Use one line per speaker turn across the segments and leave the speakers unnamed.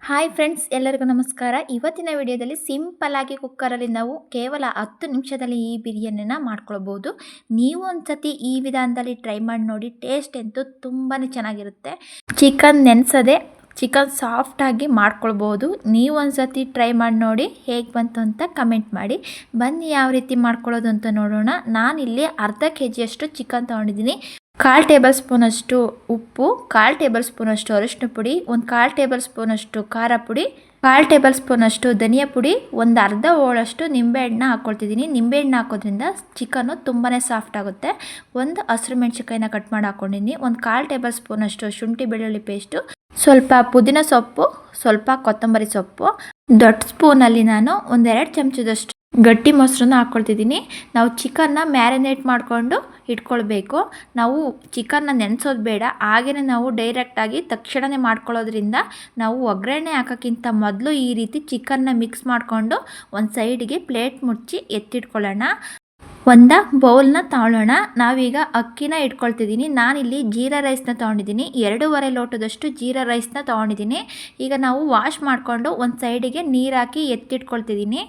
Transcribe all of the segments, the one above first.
Hi friends, ಎಲ್ಲರಿಗೂ ನಮಸ್ಕಾರ. ಇವತ್ತಿನ ವಿಡಿಯೋದಲ್ಲಿ ಸಿಂಪಲ್ ಆಗಿ ಕುಕ್ಕರಲ್ಲಿ ನಾವು ಕೇವಲ 10 ನಿಮಿಷದಲ್ಲಿ ಈ ಬಿರಿಯಾನಿನ ಮಾಡ್ಕೊಳ್ಬೋದು. ನೀವು ಒಂದ್ಸತಿ ಈ ವಿಧಾನದಲ್ಲಿ ಟ್ರೈ ಮಾಡಿ ನೋಡಿ. ಟೇಸ್ಟ್ ಅಂತೂ ತುಂಬಾ ಚೆನ್ನಾಗಿರುತ್ತೆ. ಚಿಕನ್ ನೆನೆಸದೆ ಚಿಕನ್ ಸಾಫ್ಟಾಗಿ ಮಾಡ್ಕೊಳ್ಬೋದು. ನೀವು ಒಂದ್ಸತಿ ಟ್ರೈ ಮಾಡಿ ನೋಡಿ, ಹೇಗೆ ಬಂತು ಅಂತ ಕಮೆಂಟ್ ಮಾಡಿ. ಬನ್ನಿ ಯಾವ ರೀತಿ ಮಾಡ್ಕೊಳ್ಳೋದು ಅಂತ ನೋಡೋಣ. ನಾನಿಲ್ಲಿ ಅರ್ಧ ಕೆಜಿಯಷ್ಟು ಚಿಕನ್ ತೊಗೊಂಡಿದ್ದೀನಿ. 1/4 ಟೇಬಲ್ ಸ್ಪೂನಷ್ಟು ಉಪ್ಪು, 1/4 ಟೇಬಲ್ ಸ್ಪೂನಷ್ಟು ಅರಿಶಿನ ಪುಡಿ, 1/4 ಟೇಬಲ್ ಸ್ಪೂನಷ್ಟು ಖಾರ ಪುಡಿ, 1/4 ಟೇಬಲ್ ಸ್ಪೂನಷ್ಟು ಧನಿಯಾ ಪುಡಿ, ಒಂದು ಅರ್ಧ ಹೋಳಷ್ಟು ನಿಂಬೆಹಣ್ಣು ಹಾಕ್ಕೊಳ್ತಿದ್ದೀನಿ. ನಿಂಬೆಹಣ್ಣು ಹಾಕೋದ್ರಿಂದ ಚಿಕನ್ನು ತುಂಬಾ ಸಾಫ್ಟ್ ಆಗುತ್ತೆ. ಒಂದು ಹಸಿರು ಮೆಣಸಿನ್ಕಾಯಿನ ಕಟ್ ಮಾಡಿ ಹಾಕ್ಕೊಂಡಿದ್ದೀನಿ. 1/4 ಟೇಬಲ್ ಸ್ಪೂನಷ್ಟು ಶುಂಠಿ ಬೆಳ್ಳುಳ್ಳಿ ಪೇಸ್ಟು, ಸ್ವಲ್ಪ ಪುದೀನ ಸೊಪ್ಪು, ಸ್ವಲ್ಪ ಕೊತ್ತಂಬರಿ ಸೊಪ್ಪು. ದೊಡ್ಡ ಸ್ಪೂನಲ್ಲಿ ನಾನು 1-2 ಚಮಚದಷ್ಟು ಗಟ್ಟಿ ಮೊಸರನ್ನ ಹಾಕ್ಕೊಳ್ತಿದ್ದೀನಿ. ನಾವು ಚಿಕನ್ನ ಮ್ಯಾರಿನೇಟ್ ಮಾಡಿಕೊಂಡು ಇಟ್ಕೊಳ್ಬೇಕು. ನಾವು ಚಿಕನ್ನ ನೆನೆಸೋದು ಬೇಡ, ಹಾಗೆಯೇ ನಾವು ಡೈರೆಕ್ಟಾಗಿ ತಕ್ಷಣವೇ ಮಾಡ್ಕೊಳ್ಳೋದ್ರಿಂದ ನಾವು ಒಗ್ಗರಣೆ ಹಾಕೋಕ್ಕಿಂತ ಮೊದಲು ಈ ರೀತಿ ಚಿಕನ್ನ ಮಿಕ್ಸ್ ಮಾಡಿಕೊಂಡು ಒಂದು ಸೈಡಿಗೆ ಪ್ಲೇಟ್ ಮುಚ್ಚಿ ಎತ್ತಿಟ್ಕೊಳ್ಳೋಣ. ಒಂದು ಬೌಲ್ನ ತಗೊಳ್ಳೋಣ. ನಾವೀಗ ಅಕ್ಕಿನ ಇಟ್ಕೊಳ್ತಿದ್ದೀನಿ. ನಾನಿಲ್ಲಿ ಜೀರಾ ರೈಸ್ನ ತೊಗೊಂಡಿದ್ದೀನಿ. 2.5 ಲೋಟದಷ್ಟು ಜೀರಾ ರೈಸ್ನ ತೊಗೊಂಡಿದ್ದೀನಿ. ಈಗ ನಾವು ವಾಶ್ ಮಾಡಿಕೊಂಡು ಒಂದು ಸೈಡಿಗೆ ನೀರು ಹಾಕಿ ಎತ್ತಿಟ್ಕೊಳ್ತಿದ್ದೀನಿ.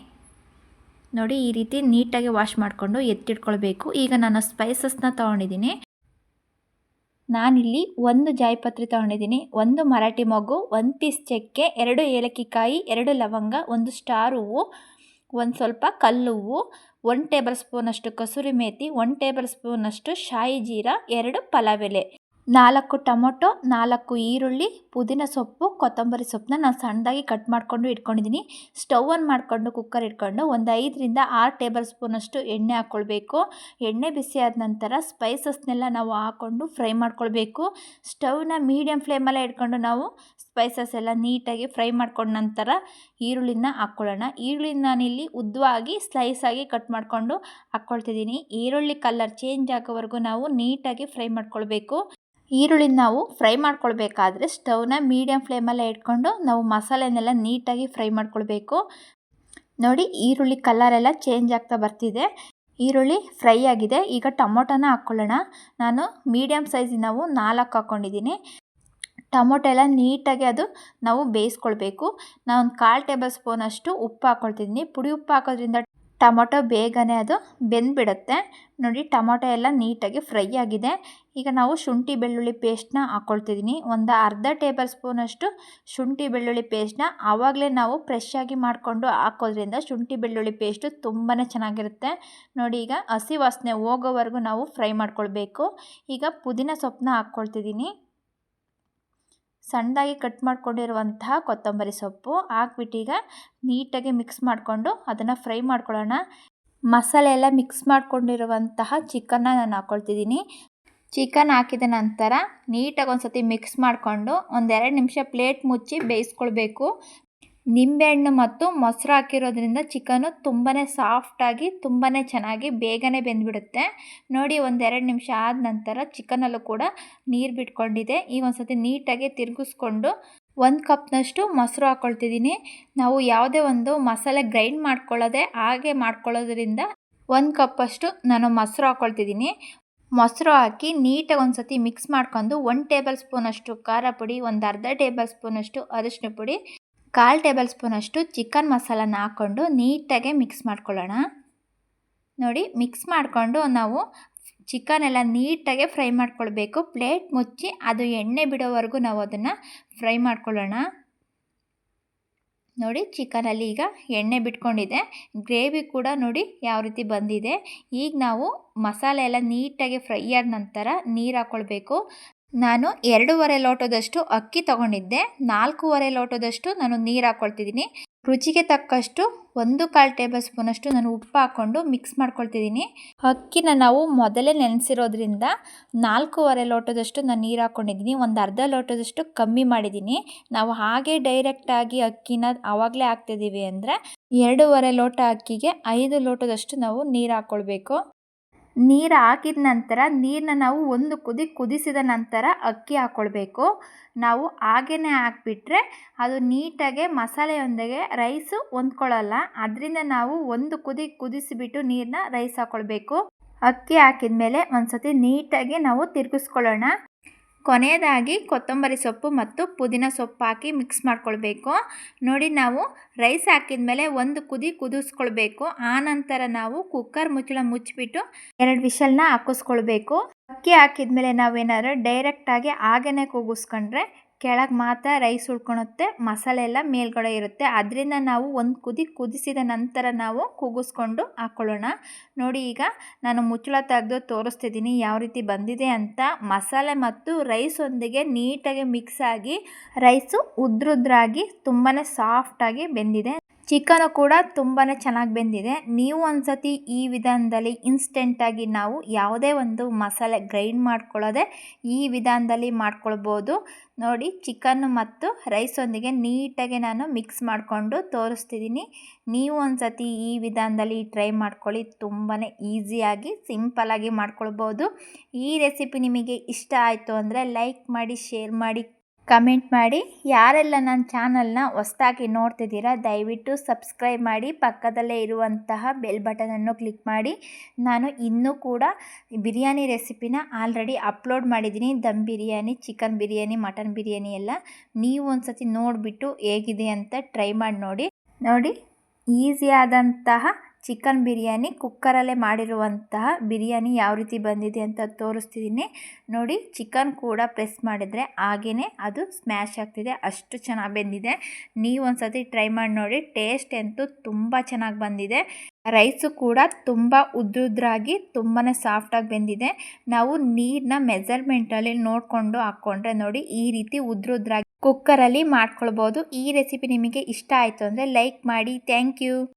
ನೋಡಿ, ಈ ರೀತಿ ನೀಟಾಗಿ ವಾಶ್ ಮಾಡಿಕೊಂಡು ಎತ್ತಿಟ್ಕೊಳ್ಬೇಕು. ಈಗ ನಾನು ಸ್ಪೈಸಸ್ನ ತೊಗೊಂಡಿದ್ದೀನಿ. ನಾನಿಲ್ಲಿ 1 ಜಾಯಿಪತ್ರೆ ತೊಗೊಂಡಿದ್ದೀನಿ, 1 ಮರಾಠಿ ಮೊಗ್ಗು, 1 ಪೀಸ್ ಚಕ್ಕೆ, 2 ಏಲಕ್ಕಿ ಕಾಯಿ, 2 ಲವಂಗ, 1 ಸ್ಟಾರ್ ಹೂವು, ಒಂದು ಸ್ವಲ್ಪ ಕಲ್ಲುವ್ವು, 1 ಟೇಬಲ್ ಸ್ಪೂನಷ್ಟು ಕಸೂರಿ ಮೇಥಿ, 1 ಟೇಬಲ್ ಸ್ಪೂನಷ್ಟು ಶಾಯಿ ಜೀರಾ, 2 ಪಲಾವ್ ಎಲೆ, 4 ಟೊಮೊಟೊ, 4 ಈರುಳ್ಳಿ, ಪುದೀನ ಸೊಪ್ಪು, ಕೊತ್ತಂಬರಿ ಸೊಪ್ಪನ್ನ ನಾನು ಸಣ್ಣದಾಗಿ ಕಟ್ ಮಾಡಿಕೊಂಡು ಇಟ್ಕೊಂಡಿದ್ದೀನಿ. ಸ್ಟವ್ ಆನ್ ಮಾಡಿಕೊಂಡು ಕುಕ್ಕರ್ ಇಟ್ಕೊಂಡು ಒಂದು 5-6 ಟೇಬಲ್ ಸ್ಪೂನಷ್ಟು ಎಣ್ಣೆ ಹಾಕ್ಕೊಳ್ಬೇಕು. ಎಣ್ಣೆ ಬಿಸಿ ಆದ ನಂತರ ಸ್ಪೈಸಸ್ನೆಲ್ಲ ನಾವು ಹಾಕ್ಕೊಂಡು ಫ್ರೈ ಮಾಡ್ಕೊಳ್ಬೇಕು. ಸ್ಟವ್ನ ಮೀಡಿಯಮ್ ಫ್ಲೇಮಲ್ಲೇ ಇಟ್ಕೊಂಡು ನಾವು ಸ್ಪೈಸಸ್ ಎಲ್ಲ ನೀಟಾಗಿ ಫ್ರೈ ಮಾಡ್ಕೊಂಡ ನಂತರ ಈರುಳ್ಳಿನ ಹಾಕ್ಕೊಳ್ಳೋಣ. ಈರುಳ್ಳಿ ನಾನಿಲ್ಲಿ ಉದ್ದವಾಗಿ ಸ್ಲೈಸಾಗಿ ಕಟ್ ಮಾಡಿಕೊಂಡು ಹಾಕ್ಕೊಳ್ತಿದ್ದೀನಿ. ಈರುಳ್ಳಿ ಕಲರ್ ಚೇಂಜ್ ಆಗೋವರೆಗೂ ನಾವು ನೀಟಾಗಿ ಫ್ರೈ ಮಾಡ್ಕೊಳ್ಬೇಕು. ಈರುಳ್ಳಿನ ನಾವು ಫ್ರೈ ಮಾಡ್ಕೊಳ್ಬೇಕಾದ್ರೆ ಸ್ಟವ್ನ ಮೀಡಿಯಮ್ ಫ್ಲೇಮಲ್ಲೇ ಇಟ್ಕೊಂಡು ನಾವು ಮಸಾಲೆನೆಲ್ಲ ನೀಟಾಗಿ ಫ್ರೈ ಮಾಡ್ಕೊಳ್ಬೇಕು. ನೋಡಿ, ಈರುಳ್ಳಿ ಕಲರೆಲ್ಲ ಚೇಂಜ್ ಆಗ್ತಾ ಬರ್ತಿದೆ. ಈರುಳ್ಳಿ ಫ್ರೈ ಆಗಿದೆ. ಈಗ ಟೊಮೊಟೊನ ಹಾಕ್ಕೊಳ್ಳೋಣ. ನಾನು ಮೀಡಿಯಮ್ ಸೈಜಿನ ನಾವು 4 ಹಾಕ್ಕೊಂಡಿದ್ದೀನಿ. ಟೊಮೊಟೊ ಎಲ್ಲ ನೀಟಾಗಿ ಅದು ನಾವು ಬೇಯಿಸ್ಕೊಳ್ಬೇಕು. ನಾನು 1/4 ಟೇಬಲ್ ಸ್ಪೂನಷ್ಟು ಉಪ್ಪು ಹಾಕ್ಕೊಳ್ತಿದ್ದೀನಿ. ಪುಡಿ ಉಪ್ಪು ಹಾಕೋದ್ರಿಂದ ಟೊಮೊಟೊ ಬೇಗನೆ ಅದು ಬೆಂದ್ಬಿಡುತ್ತೆ. ನೋಡಿ, ಟೊಮೊಟೊ ಎಲ್ಲ ನೀಟಾಗಿ ಫ್ರೈ ಆಗಿದೆ. ಈಗ ನಾವು ಶುಂಠಿ ಬೆಳ್ಳುಳ್ಳಿ ಪೇಸ್ಟ್ನ ಹಾಕ್ಕೊಳ್ತಿದ್ದೀನಿ. ಒಂದು ಅರ್ಧ ಟೇಬಲ್ ಸ್ಪೂನಷ್ಟು ಶುಂಠಿ ಬೆಳ್ಳುಳ್ಳಿ ಪೇಸ್ಟ್ನ ಆವಾಗಲೇ ನಾವು ಫ್ರೆಶ್ ಆಗಿ ಮಾಡಿಕೊಂಡು ಹಾಕೋದ್ರಿಂದ ಶುಂಠಿ ಬೆಳ್ಳುಳ್ಳಿ ಪೇಸ್ಟು ತುಂಬಾ ಚೆನ್ನಾಗಿರುತ್ತೆ. ನೋಡಿ, ಈಗ ಹಸಿ ವಾಸನೆ ಹೋಗೋವರೆಗೂ ನಾವು ಫ್ರೈ ಮಾಡ್ಕೊಳ್ಬೇಕು. ಈಗ ಪುದೀನ ಸೊಪ್ಪನ್ನ ಹಾಕ್ಕೊಳ್ತಿದ್ದೀನಿ. ಸಣ್ಣದಾಗಿ ಕಟ್ ಮಾಡ್ಕೊಂಡಿರುವಂತಹ ಕೊತ್ತಂಬರಿ ಸೊಪ್ಪು ಹಾಕ್ಬಿಟ್ಟೀಗ ನೀಟಾಗಿ ಮಿಕ್ಸ್ ಮಾಡಿಕೊಂಡು ಅದನ್ನು ಫ್ರೈ ಮಾಡ್ಕೊಳ್ಳೋಣ. ಮಸಾಲೆ ಎಲ್ಲ ಮಿಕ್ಸ್ ಮಾಡ್ಕೊಂಡಿರುವಂತಹ ಚಿಕನ್ನ ನಾನು ಹಾಕ್ಕೊಳ್ತಿದ್ದೀನಿ. ಚಿಕನ್ ಹಾಕಿದ ನಂತರ ನೀಟಾಗಿ ಒಂದು ಸತಿ ಮಿಕ್ಸ್ ಮಾಡಿಕೊಂಡು 1-2 ನಿಮಿಷ ಪ್ಲೇಟ್ ಮುಚ್ಚಿ ಬೇಯಿಸ್ಕೊಳ್ಬೇಕು. ನಿಂಬೆಹಣ್ಣು ಮತ್ತು ಮೊಸರು ಹಾಕಿರೋದ್ರಿಂದ ಚಿಕನು ತುಂಬಾ ಸಾಫ್ಟಾಗಿ ತುಂಬಾ ಚೆನ್ನಾಗಿ ಬೇಗನೆ ಬೆಂದ್ಬಿಡುತ್ತೆ. ನೋಡಿ, 1-2 ನಿಮಿಷ ಆದ ನಂತರ ಚಿಕನಲ್ಲೂ ಕೂಡ ನೀರು ಬಿಟ್ಕೊಂಡಿದೆ. ಈಗ ಒಂದು ಸತಿ ನೀಟಾಗಿ ತಿರುಗಿಸ್ಕೊಂಡು 1 ಕಪ್ನಷ್ಟು ಮೊಸರು ಹಾಕ್ಕೊಳ್ತಿದ್ದೀನಿ. ನಾವು ಯಾವುದೇ ಒಂದು ಮಸಾಲೆ ಗ್ರೈಂಡ್ ಮಾಡ್ಕೊಳ್ಳೋದೆ ಹಾಗೆ ಮಾಡ್ಕೊಳ್ಳೋದ್ರಿಂದ 1 ಕಪ್ಪಷ್ಟು ನಾನು ಮೊಸರು ಹಾಕ್ಕೊಳ್ತಿದ್ದೀನಿ. ಮೊಸರು ಹಾಕಿ ನೀಟಾಗಿ ಒಂದು ಸತಿ ಮಿಕ್ಸ್ ಮಾಡ್ಕೊಂಡು 1 ಟೇಬಲ್ ಸ್ಪೂನಷ್ಟು ಖಾರ ಪುಡಿ, ಒಂದು ಅರ್ಧ ಟೇಬಲ್ ಸ್ಪೂನಷ್ಟು ಅರಿಶಿನ ಪುಡಿ, 1/4 ಟೇಬಲ್ ಸ್ಪೂನಷ್ಟು ಚಿಕನ್ ಮಸಾಲಾನ ಹಾಕ್ಕೊಂಡು ನೀಟಾಗಿ ಮಿಕ್ಸ್ ಮಾಡ್ಕೊಳ್ಳೋಣ. ನೋಡಿ, ಮಿಕ್ಸ್ ಮಾಡಿಕೊಂಡು ನಾವು ಚಿಕನ್ ಎಲ್ಲ ನೀಟಾಗಿ ಫ್ರೈ ಮಾಡ್ಕೊಳ್ಬೇಕು. ಪ್ಲೇಟ್ ಮುಚ್ಚಿ ಅದು ಎಣ್ಣೆ ಬಿಡೋವರೆಗೂ ನಾವು ಅದನ್ನು ಫ್ರೈ ಮಾಡ್ಕೊಳ್ಳೋಣ. ನೋಡಿ, ಚಿಕನಲ್ಲಿ ಈಗ ಎಣ್ಣೆ ಬಿಟ್ಕೊಂಡಿದೆ. ಗ್ರೇವಿ ಕೂಡ ನೋಡಿ ಯಾವ ರೀತಿ ಬಂದಿದೆ. ಈಗ ನಾವು ಮಸಾಲೆ ಎಲ್ಲ ನೀಟಾಗಿ ಫ್ರೈ ಆದ ನಂತರ ನೀರು ಹಾಕ್ಕೊಳ್ಬೇಕು. ನಾನು 2.5 ಲೋಟದಷ್ಟು ಅಕ್ಕಿ ತೊಗೊಂಡಿದ್ದೆ. 4.5 ಲೋಟದಷ್ಟು ನಾನು ನೀರು ಹಾಕ್ಕೊಳ್ತಿದ್ದೀನಿ. ರುಚಿಗೆ ತಕ್ಕಷ್ಟು 1/4 ಟೇಬಲ್ ಸ್ಪೂನಷ್ಟು ನಾನು ಉಪ್ಪು ಹಾಕ್ಕೊಂಡು ಮಿಕ್ಸ್ ಮಾಡ್ಕೊಳ್ತಿದ್ದೀನಿ. ಅಕ್ಕಿನ ನಾವು ಮೊದಲೇ ನೆನೆಸಿರೋದ್ರಿಂದ 4.5 ಲೋಟದಷ್ಟು ನಾನು ನೀರು ಹಾಕ್ಕೊಂಡಿದ್ದೀನಿ. ಒಂದು ಅರ್ಧ ಲೋಟದಷ್ಟು ಕಮ್ಮಿ ಮಾಡಿದ್ದೀನಿ. ನಾವು ಹಾಗೆ ಡೈರೆಕ್ಟಾಗಿ ಅಕ್ಕಿನ ಆವಾಗಲೇ ಹಾಕ್ತಿದ್ದೀವಿ ಅಂದರೆ 2.5 ಲೋಟ ಅಕ್ಕಿಗೆ 5 ಲೋಟದಷ್ಟು ನಾವು ನೀರು ಹಾಕ್ಕೊಳ್ಬೇಕು. ನೀರು ಹಾಕಿದ ನಂತರ ನೀರನ್ನ ನಾವು ಒಂದು ಕುದಿಸಿದ ನಂತರ ಅಕ್ಕಿ ಹಾಕ್ಕೊಳ್ಬೇಕು. ನಾವು ಹಾಗೇ ಹಾಕ್ಬಿಟ್ರೆ ಅದು ನೀಟಾಗಿ ಮಸಾಲೆಯೊಂದಿಗೆ ರೈಸು ಹೊಂದ್ಕೊಳ್ಳಲ್ಲ. ಅದರಿಂದ ನಾವು ಒಂದು ಕುದಿಸಿಬಿಟ್ಟು ನೀರನ್ನ ರೈಸ್ ಹಾಕ್ಕೊಳ್ಬೇಕು. ಅಕ್ಕಿ ಹಾಕಿದ ಮೇಲೆ ಒಂದು ಸತಿ ನೀಟಾಗಿ ನಾವು ತಿರುಗಿಸ್ಕೊಳ್ಳೋಣ. ಕೊನೆಯದಾಗಿ ಕೊತ್ತಂಬರಿ ಸೊಪ್ಪು ಮತ್ತು ಪುದೀನ ಸೊಪ್ಪು ಹಾಕಿ ಮಿಕ್ಸ್ ಮಾಡ್ಕೊಳ್ಬೇಕು. ನೋಡಿ, ನಾವು ರೈಸ್ ಹಾಕಿದ ಮೇಲೆ ಒಂದು ಕುದಿಸ್ಕೊಳ್ಬೇಕು. ಆನಂತರ ನಾವು ಕುಕ್ಕರ್ ಮುಚ್ಚಳ ಮುಚ್ಚಿಬಿಟ್ಟು 2 ವಿಷಲ್ನ ಹಾಕಿಸ್ಕೊಳ್ಬೇಕು. ಅಕ್ಕಿ ಹಾಕಿದ ಮೇಲೆ ನಾವೇನಾದ್ರು ಡೈರೆಕ್ಟಾಗಿ ಹಾಗೇ ಕೂಗಿಸ್ಕೊಂಡ್ರೆ ಕೆಳಗೆ ಮಾತ್ರ ರೈಸ್ ಉಳ್ಕೊಳುತ್ತೆ, ಮಸಾಲೆ ಎಲ್ಲ ಮೇಲ್ಗಡೆ ಇರುತ್ತೆ. ಅದರಿಂದ ನಾವು ಒಂದು ಕುದಿಸಿದ ನಂತರ ನಾವು ಕೂಗಿಸ್ಕೊಂಡು ಹಾಕ್ಕೊಳ್ಳೋಣ. ನೋಡಿ, ಈಗ ನಾನು ಮುಚ್ಚಳ ತೆಗೆದು ತೋರಿಸ್ತಿದ್ದೀನಿ ಯಾವ ರೀತಿ ಬಂದಿದೆ ಅಂತ. ಮಸಾಲೆ ಮತ್ತು ರೈಸ್ ಒಂದಿಗೆ ನೀಟಾಗಿ ಮಿಕ್ಸ್ ಆಗಿ ರೈಸು ಉದ್ರಾಗಿ ತುಂಬಾ ಸಾಫ್ಟಾಗಿ ಬೆಂದಿದೆ. ಚಿಕನು ಕೂಡ ತುಂಬಾ ಚೆನ್ನಾಗಿ ಬೆಂದಿದೆ. ನೀವು ಒಂದ್ಸತಿ ಈ ವಿಧಾನದಲ್ಲಿ ಇನ್ಸ್ಟೆಂಟಾಗಿ ನಾವು ಯಾವುದೇ ಒಂದು ಮಸಾಲೆ ಗ್ರೈಂಡ್ ಮಾಡ್ಕೊಳ್ಳೋದೆ ಈ ವಿಧಾನದಲ್ಲಿ ಮಾಡ್ಕೊಳ್ಬೋದು. ನೋಡಿ, ಚಿಕನ್ನು ಮತ್ತು ರೈಸೊಂದಿಗೆ ನೀಟಾಗಿ ನಾನು ಮಿಕ್ಸ್ ಮಾಡಿಕೊಂಡು ತೋರಿಸ್ತಿದ್ದೀನಿ. ನೀವು ಒಂದ್ಸತಿ ಈ ವಿಧಾನದಲ್ಲಿ ಟ್ರೈ ಮಾಡ್ಕೊಳ್ಳಿ. ತುಂಬಾ ಈಸಿಯಾಗಿ ಸಿಂಪಲ್ಲಾಗಿ ಮಾಡ್ಕೊಳ್ಬೋದು. ಈ ರೆಸಿಪಿ ನಿಮಗೆ ಇಷ್ಟ ಆಯಿತು ಅಂದರೆ ಲೈಕ್ ಮಾಡಿ, ಶೇರ್ ಮಾಡಿ, ಕಮೆಂಟ್ ಮಾಡಿ. ಯಾರೆಲ್ಲ ನನ್ನ ಚಾನಲ್ನ ಹೊಸದಾಗಿ ನೋಡ್ತಿದ್ದೀರಾ ದಯವಿಟ್ಟು ಸಬ್ಸ್ಕ್ರೈಬ್ ಮಾಡಿ, ಪಕ್ಕದಲ್ಲೇ ಇರುವಂತಹ ಬೆಲ್ ಬಟನನ್ನು ಕ್ಲಿಕ್ ಮಾಡಿ. ನಾನು ಇನ್ನೂ ಕೂಡ ಬಿರಿಯಾನಿ ರೆಸಿಪಿನ ಆಲ್ರೆಡಿ ಅಪ್ಲೋಡ್ ಮಾಡಿದ್ದೀನಿ. ದಮ್ ಬಿರಿಯಾನಿ, ಚಿಕನ್ ಬಿರಿಯಾನಿ, ಮಟನ್ ಬಿರಿಯಾನಿ ಎಲ್ಲ. ನೀವು ಒಂದ್ಸತಿ ನೋಡಿಬಿಟ್ಟು ಹೇಗಿದೆ ಅಂತ ಟ್ರೈ ಮಾಡಿ ನೋಡಿ. ಈಸಿಯಾದಂತಹ ಚಿಕನ್ ಬಿರಿಯಾನಿ, ಕುಕ್ಕರಲ್ಲೇ ಮಾಡಿರುವಂತಹ ಬಿರಿಯಾನಿ ಯಾವ ರೀತಿ ಬಂದಿದೆ ಅಂತ ತೋರಿಸ್ತಿದ್ದೀನಿ. ನೋಡಿ, ಚಿಕನ್ ಕೂಡ ಪ್ರೆಸ್ ಮಾಡಿದರೆ ಹಾಗೇ ಅದು ಸ್ಮ್ಯಾಶ್ ಆಗ್ತಿದೆ, ಅಷ್ಟು ಚೆನ್ನಾಗಿ ಬೆಂದಿದೆ. ನೀವು ಒಂದ್ಸತಿ ಟ್ರೈ ಮಾಡಿ ನೋಡಿ. ಟೇಸ್ಟ್ ಅಂತೂ ತುಂಬ ಚೆನ್ನಾಗಿ ಬಂದಿದೆ. ರೈಸು ಕೂಡ ತುಂಬ ಉದ್ರಾಗಿ ತುಂಬಾ ಸಾಫ್ಟಾಗಿ ಬೆಂದಿದೆ. ನಾವು ನೀರನ್ನ ಮೆಜರ್ಮೆಂಟಲ್ಲಿ ನೋಡಿಕೊಂಡು ಹಾಕ್ಕೊಂಡ್ರೆ ನೋಡಿ ಈ ರೀತಿ ಉದ್ರಾಗಿ ಕುಕ್ಕರಲ್ಲಿ ಮಾಡ್ಕೊಳ್ಬೋದು. ಈ ರೆಸಿಪಿ ನಿಮಗೆ ಇಷ್ಟ ಆಯಿತು ಅಂದರೆ ಲೈಕ್ ಮಾಡಿ. Thank you.